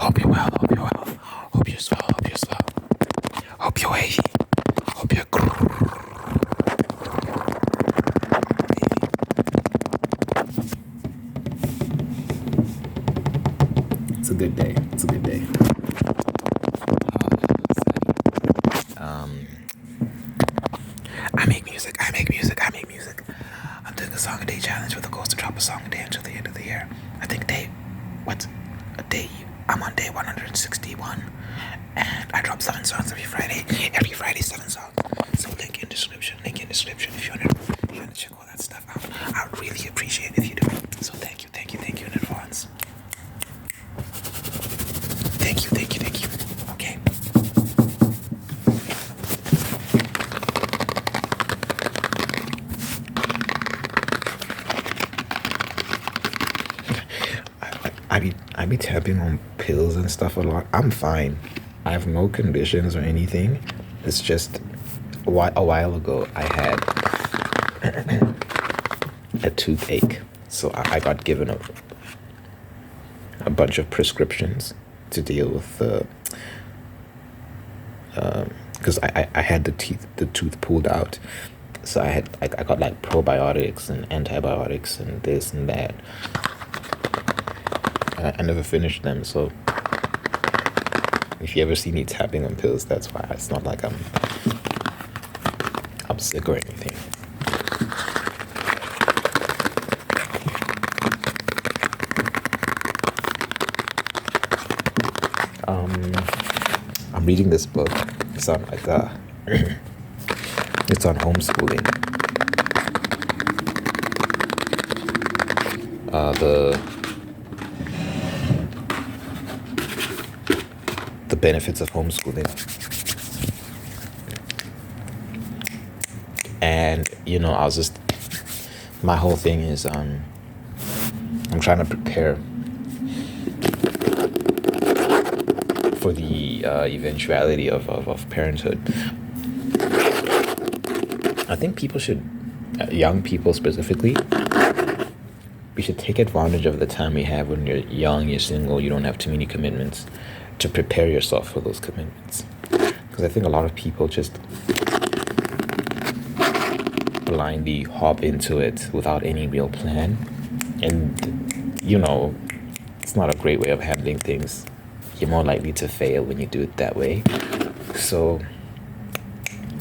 Hope you're well. Hope you're well. Hope you're swell. Hope you're swell. Hope you're wavy. Hope you're. It's a good day. It's a good day. I make music. I make music. I make music. I'm doing a song a day challenge with the goal to drop a song a day until the end of the year. I think I'm on day 161, and I drop 7 songs every Friday. Every Friday, 7 songs. So link in description. Link in description if you wanna check all that stuff out. I would really appreciate it if you do. So thank you in advance. Thank you. Okay. I be tapping on pills and stuff a lot. I'm fine. I have no conditions or anything. It's just a while ago I had a toothache, so I got given a bunch of prescriptions to deal with because I had the tooth pulled out, so I got like probiotics and antibiotics and this and that. I never finished them, so if you ever see me tapping on pills, that's why. It's not like I'm sick or anything. I'm reading this book. It's on it's on homeschooling. The benefits of homeschooling. And my whole thing is I'm trying to prepare for the eventuality of parenthood. I think people should, young people specifically, we should take advantage of the time we have when you're young, you're single, you don't have too many commitments, to prepare yourself for those commitments. Because I think a lot of people just blindly hop into it without any real plan. And, it's not a great way of handling things. You're more likely to fail when you do it that way. So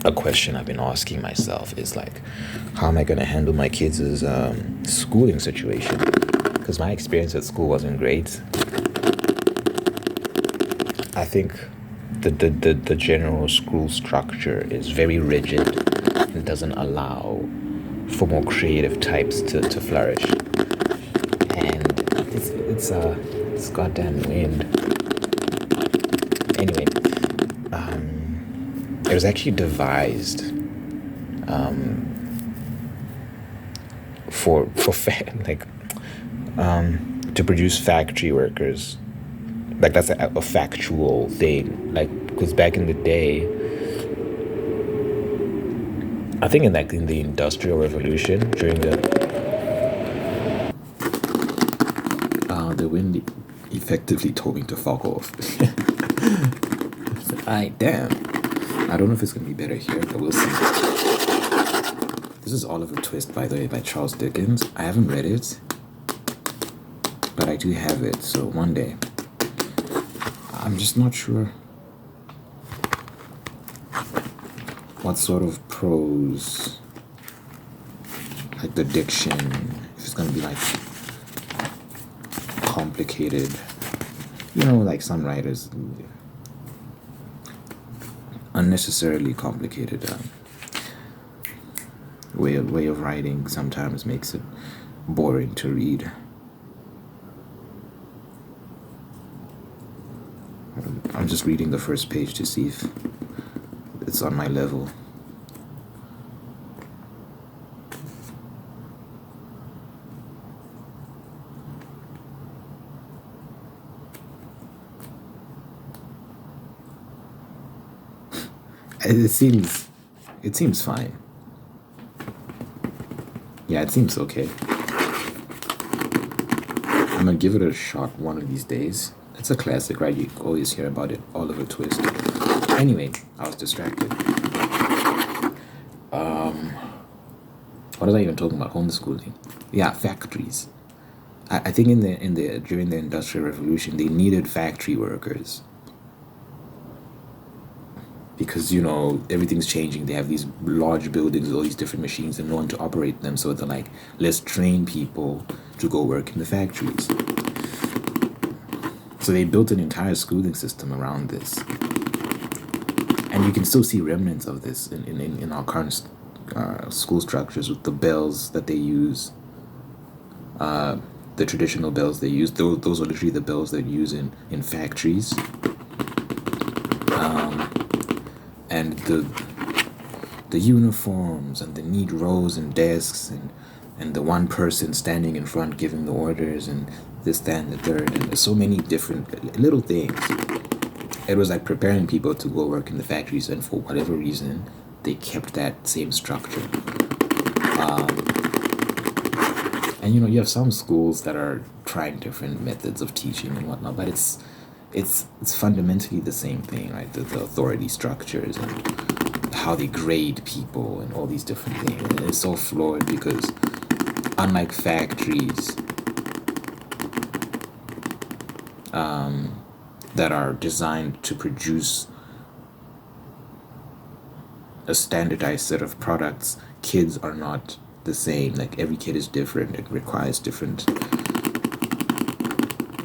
a question I've been asking myself is like, how am I going to handle my kids' schooling situation? Because my experience at school wasn't great. I think the general school structure is very rigid and doesn't allow for more creative types to flourish. And it's goddamn wind. Anyway, it was actually devised to produce factory workers. Like, that's a factual thing. Like, because back in the day, I think in the Industrial Revolution, during the wind effectively told me to fuck off. Damn. I don't know if it's gonna be better here, but we'll see. This is Oliver Twist, by the way, by Charles Dickens. I haven't read it, but I do have it, so one day. I'm just not sure what sort of prose, like the diction, if it's gonna be like complicated, like some writers, unnecessarily complicated way of writing sometimes makes it boring to read. I'm just reading the first page to see if it's on my level. It seems fine. Yeah, it seems okay. I'm gonna give it a shot one of these days. It's a classic, right? You always hear about it, Oliver Twist. Anyway, I was distracted. What was I even talking about? Homeschooling. Yeah, factories. I think in the during the Industrial Revolution they needed factory workers because everything's changing. They have these large buildings, all these different machines, and no one to operate them. So they're like, let's train people to go work in the factories. So they built an entire schooling system around this, and you can still see remnants of this in our current school structures with the bells that they use. The traditional bells they use, those are literally the bells they use in factories. And the uniforms and the neat rows and desks and the one person standing in front giving the orders and this, that, and the third, and there's so many different little things. It was like preparing people to go work in the factories, and for whatever reason, they kept that same structure. And you have some schools that are trying different methods of teaching and whatnot, but it's fundamentally the same thing, right? The authority structures and how they grade people and all these different things. And it's so flawed because unlike factories that are designed to produce a standardized set of products, kids are not the same. Like every kid is different. It requires different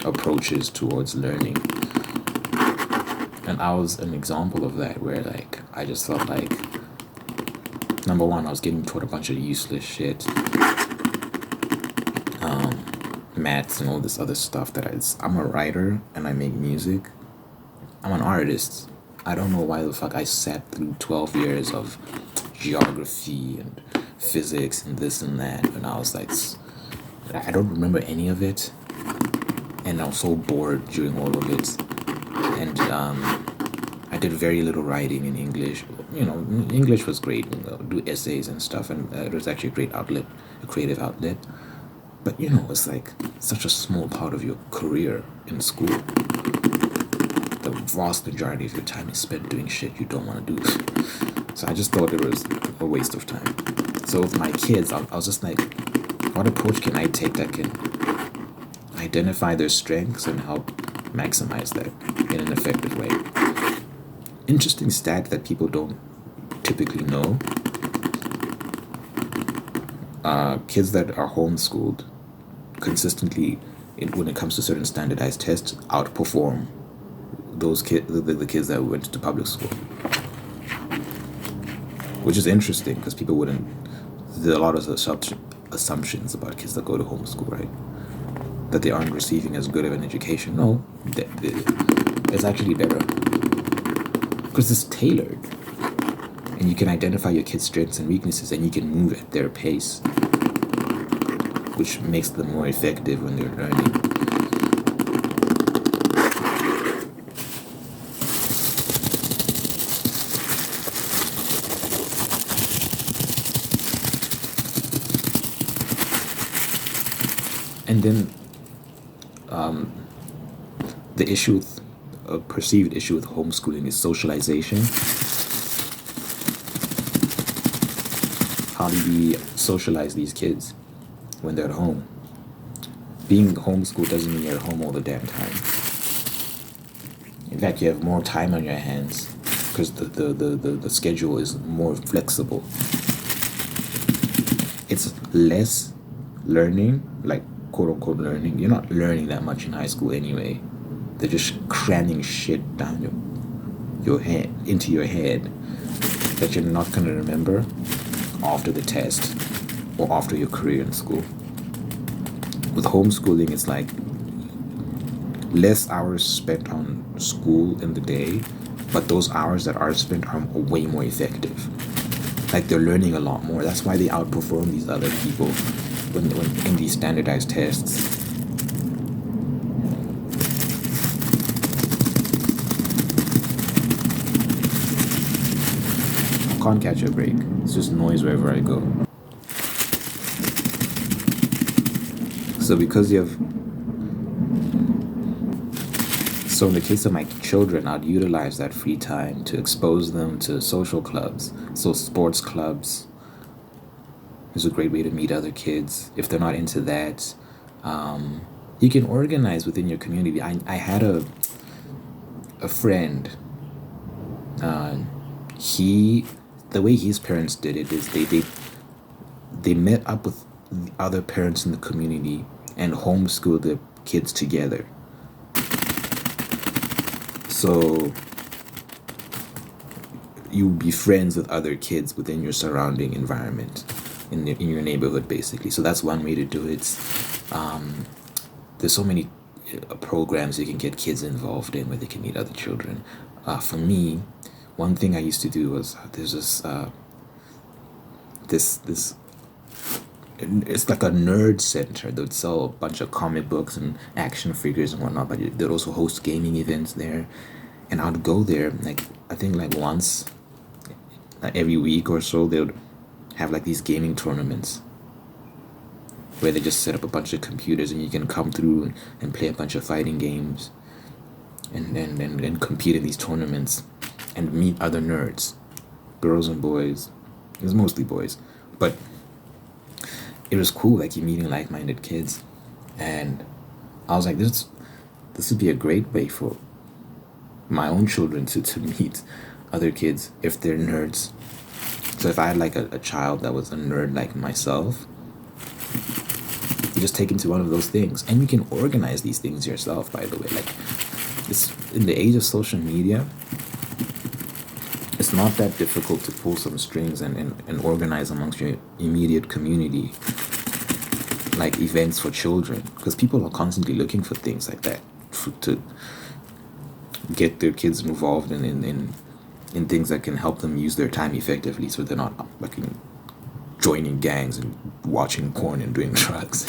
approaches towards learning. And I was an example of that, where like I just felt like, number one, I was getting taught a bunch of useless shit, maths and all this other stuff I'm a writer and I make music. I'm an artist. I don't know why the fuck I sat through 12 years of geography and physics and this and that, and I was like, I don't remember any of it, and I was so bored during all of it. And I did very little writing in English. English was great, do essays and stuff, and it was actually a great outlet, a creative outlet. But it's like such a small part of your career in school. The vast majority of your time is spent doing shit you don't want to do. So I just thought it was a waste of time. So with my kids, I was just like, what approach can I take that can identify their strengths and help maximize that in an effective way? Interesting stat that people don't typically know. Kids that are homeschooled consistently, when it comes to certain standardized tests, outperform those the kids that went to public school. Which is interesting because people wouldn't. There are a lot of assumptions about kids that go to homeschool, right? That they aren't receiving as good of an education. No, it's actually better because it's tailored, and you can identify your kids' strengths and weaknesses, and you can move at their pace, which makes them more effective when they're learning. And then the issue with a perceived issue with homeschooling is socialization. How do we socialize these kids when they're at home? Being homeschooled doesn't mean you're at home all the damn time. In fact, you have more time on your hands because the schedule is more flexible. It's less learning, like quote unquote learning. You're not learning that much in high school anyway. They're just cramming shit down your head, into your head, that you're not going to remember after the test or after your career in school. With homeschooling, it's like less hours spent on school in the day, but those hours that are spent are way more effective. Like they're learning a lot more. That's why they outperform these other people when in these standardized tests. I can't catch a break. It's just noise wherever I go. So because you have So in the case of my children, I'd utilize that free time to expose them to social clubs. So sports clubs is a great way to meet other kids. If they're not into that, you can organize within your community. I had a friend. He The way his parents did it is they met up with the other parents in the community and homeschooled their kids together. So you be friends with other kids within your surrounding environment, in your neighborhood, basically. So that's one way to do it. There's so many programs you can get kids involved in where they can meet other children. For me, one thing I used to do was there's this it's like a nerd center. They would sell a bunch of comic books and action figures and whatnot, but they'd also host gaming events there. And I'd go there, like, I think like once every week or so. They would have like these gaming tournaments where they just set up a bunch of computers and you can come through and play a bunch of fighting games and compete in these tournaments and meet other nerds, girls and boys. It was mostly boys, but it was cool. Like, you're meeting like-minded kids, and I was like, this would be a great way for my own children to meet other kids if they're nerds. So if I had like a child that was a nerd like myself, you just take him to one of those things, and you can organize these things yourself, by the way. Like, it's in the age of social media, it's not that difficult to pull some strings and organize amongst your immediate community, like events for children, because people are constantly looking for things like that to get their kids involved in things that can help them use their time effectively, so they're not like joining gangs and watching porn and doing drugs.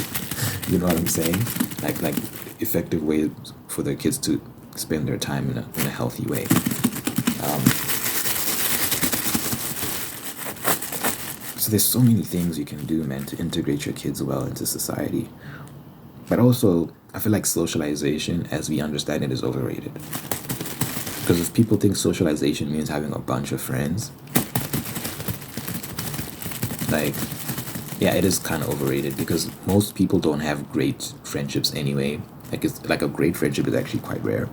You know what I'm saying? Like effective ways for their kids to spend their time in a healthy way. So there's so many things you can do, man, to integrate your kids well into society. But also, I feel like socialization, as we understand it, is overrated. Because if people think socialization means having a bunch of friends, like, yeah, it is kind of overrated, because most people don't have great friendships anyway. Like, it's like a great friendship is actually quite rare.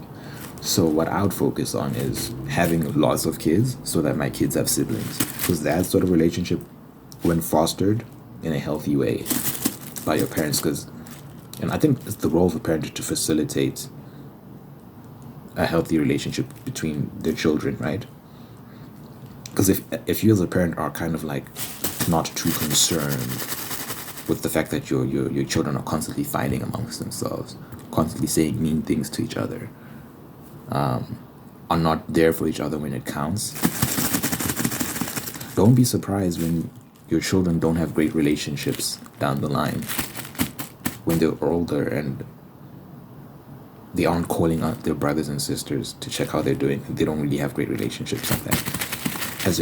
So what I would focus on is having lots of kids so that my kids have siblings. Because that sort of relationship, when fostered in a healthy way by your parents, and I think it's the role of a parent to facilitate a healthy relationship between their children, right? Because if you as a parent are kind of like not too concerned with the fact that your children are constantly fighting amongst themselves, constantly saying mean things to each other, are not there for each other when it counts, don't be surprised when your children don't have great relationships down the line, when they're older and they aren't calling out their brothers and sisters to check how they're doing. They don't really have great relationships like that.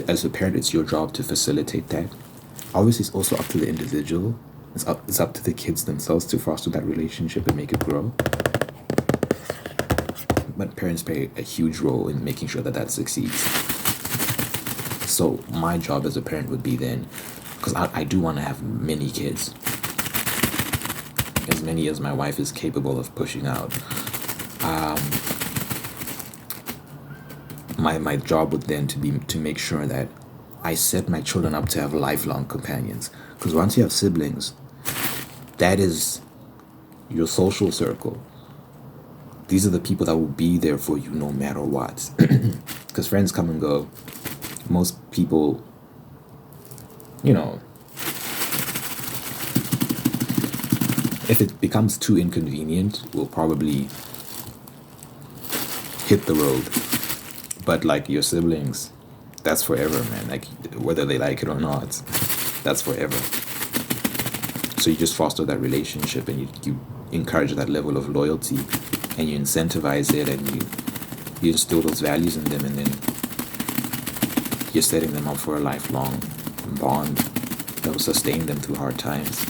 As a parent, it's your job to facilitate that. Obviously, it's also up to the individual. It's up to the kids themselves to foster that relationship and make it grow. But parents play a huge role in making sure that succeeds. So my job as a parent would be then, because I do want to have many kids, as many as my wife is capable of pushing out. My job would then be to make sure that I set my children up to have lifelong companions. Because once you have siblings, that is your social circle. These are the people that will be there for you no matter what. Because friends come and go. Most people, if it becomes too inconvenient, we'll probably hit the road. But like your siblings, that's forever, man. Like, whether they like it or not, that's forever. So you just foster that relationship, and you encourage that level of loyalty, and you incentivize it, and you instill those values in them, and then you're setting them up for a lifelong bond that will sustain them through hard times.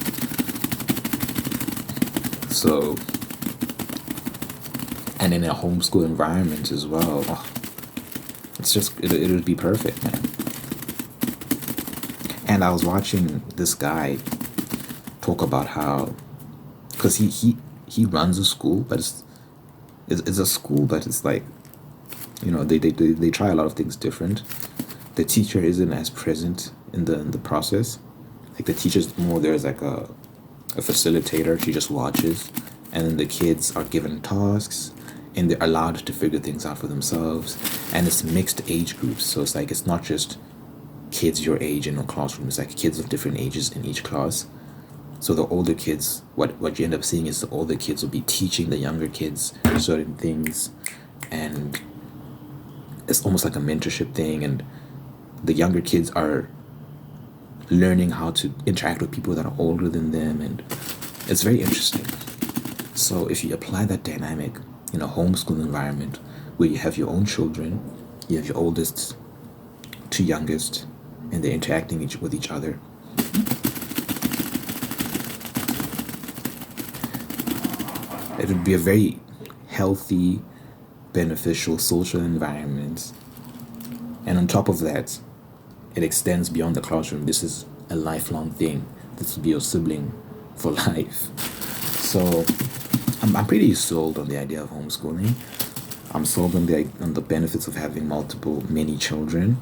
So and in a homeschool environment as well. Oh, it would be perfect, man. And I was watching this guy talk about how, because he runs a school, but it's a school, but it's like, they try a lot of things different. The teacher isn't as present in the process. Like the teacher's more there's like a facilitator. She just watches, and then the kids are given tasks, and they're allowed to figure things out for themselves. And it's mixed age groups, so it's like it's not just kids your age in a classroom. It's like kids of different ages in each class. So the older kids, what you end up seeing is the older kids will be teaching the younger kids certain things, and it's almost like a mentorship thing. And the younger kids are learning how to interact with people that are older than them, and it's very interesting. So if you apply that dynamic in a homeschool environment where you have your own children, you have your oldest to youngest, and they're interacting with each other, it would be a very healthy, beneficial social environment. And on top of that, it extends beyond the classroom. This is a lifelong thing. This will be your sibling for life. So I'm pretty sold on the idea of homeschooling. I'm sold on the benefits of having many children.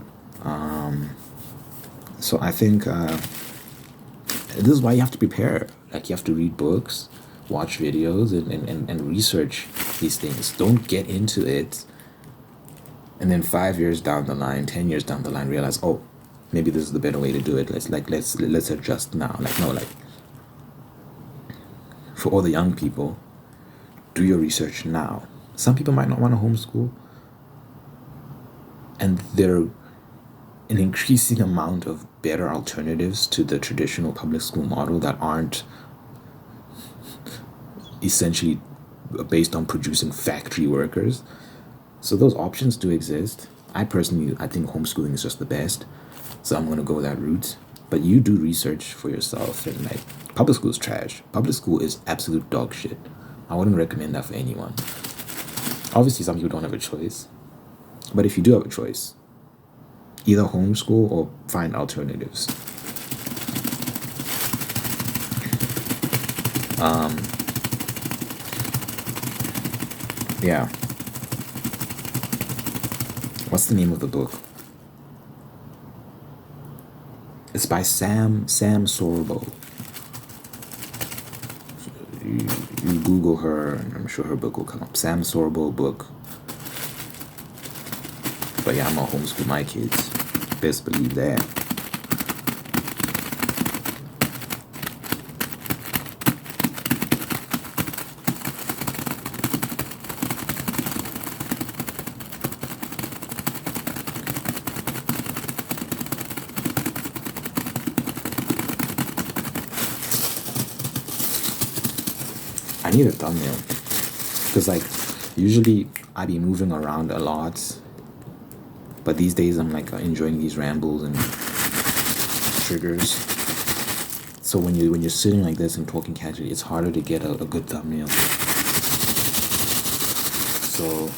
So I think this is why you have to prepare. Like you have to read books, watch videos, and research these things. Don't get into it and then 5 years down the line, 10 years down the line, realize, oh, maybe this is the better way to do it. Let's adjust now. Like no, like for all the young people, do your research now. Some people might not want to homeschool, and there are an increasing amount of better alternatives to the traditional public school model that aren't essentially based on producing factory workers. So those options do exist. I think homeschooling is just the best. So I'm going to go that route. But you do research for yourself. And like, public school is trash. Public school is absolute dog shit. I wouldn't recommend that for anyone. Obviously, some people don't have a choice. But if you do have a choice, either homeschool or find alternatives. Yeah. What's the name of the book? It's by Sam Sorbo. You Google her, and I'm sure her book will come up. Sam Sorbo book. But yeah, I'm gonna homeschool my kids. Best believe that. I need a thumbnail. Because like, usually I be moving around a lot. But these days I'm like enjoying these rambles and triggers. So when you're sitting like this and talking casually, it's harder to get a good thumbnail. So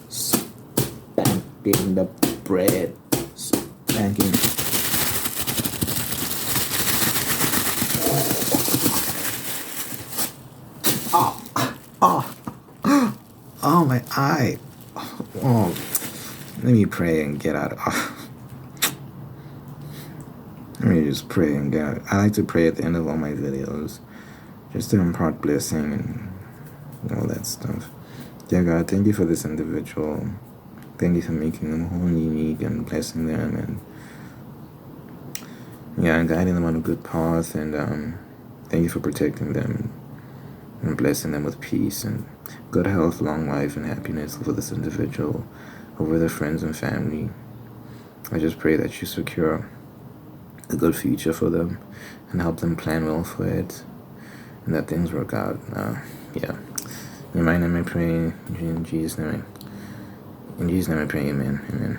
spanking the bread, spanking. Oh, my eye. Oh, let me pray and get out of. Let me just pray and get out. I like to pray at the end of all my videos, just to impart blessing and all that stuff. Dear God, thank you for this individual. Thank you for making them whole and unique and blessing them and guiding them on a good path. And thank you for protecting them and blessing them with peace and good health, long life, and happiness for this individual, over their friends and family. I just pray that you secure a good future for them and help them plan well for it, and that things work out. In my name I pray, in Jesus' name I pray, amen.